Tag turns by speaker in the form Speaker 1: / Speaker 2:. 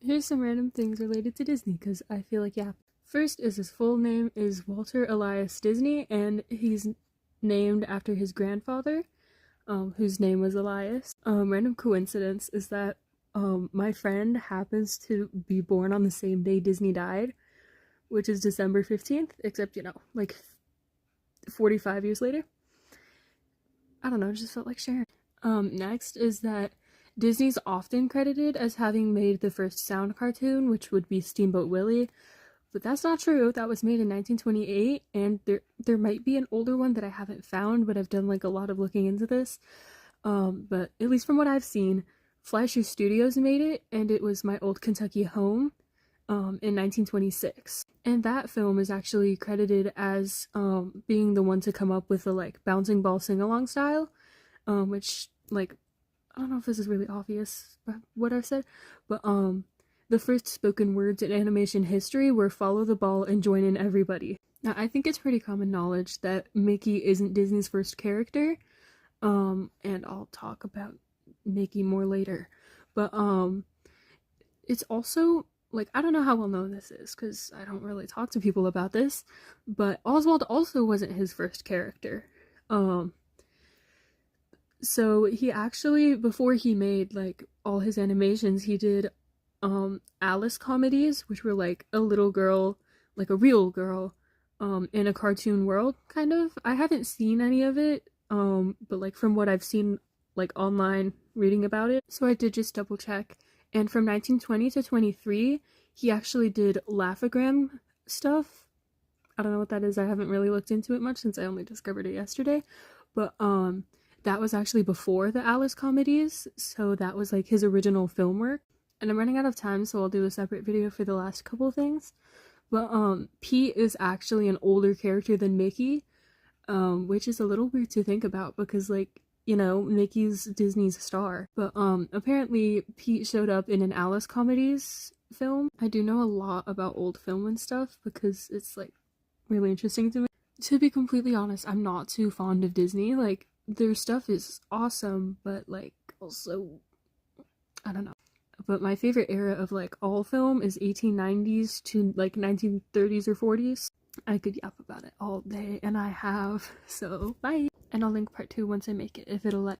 Speaker 1: Here's some random things related to Disney, because I feel like, yeah. First is his full name is Walter Elias Disney, and he's named after his grandfather, whose name was Elias. Random coincidence is that my friend happens to be born on the same day Disney died, which is December 15th, except, like 45 years later. I don't know, just felt like sharing. Next is that Disney's often credited as having made the first sound cartoon, which would be Steamboat Willie, but that's not true. That was made in 1928, and there might be an older one that I haven't found, but I've done like a lot of looking into this. But at least from what I've seen, Fleischer Studios made it, and it was My Old Kentucky Home in 1926. And that film is actually credited as being the one to come up with the like bouncing ball sing-along style, which like I don't know if this is really obvious what I've said, but the first spoken words in animation history were follow the ball and join in everybody. Now, I think it's pretty common knowledge that Mickey isn't Disney's first character, and I'll talk about Mickey more later. But it's also, like, I don't know how well known this is, because I don't really talk to people about this, but Oswald also wasn't his first character. So he actually, before he made, like, all his animations, he did Alice comedies, which were like a little girl, like a real girl, in a cartoon world, kind of. I haven't seen any of it, but like from what I've seen, like online reading about it, so I did just double check. And from 1920 to 23, he actually did Laugh-O-Gram stuff. I don't know what that is. I haven't really looked into it much since I only discovered it yesterday, but that was actually before the Alice comedies, so that was like his original film work. And I'm running out of time, so I'll do a separate video for the last couple of things. But Pete is actually an older character than Mickey, which is a little weird to think about because, like, Mickey's Disney's star. But apparently Pete showed up in an Alice comedies film. I do know a lot about old film and stuff because it's like really interesting to me. To be completely honest, I'm not too fond of Disney. Like, their stuff is awesome, but like also I don't know. But my favorite era of like all film is 1890s to like 1930s or 40s. I could yap about it all day, and I have. So bye. And I'll link part 2 once I make it, if it'll let.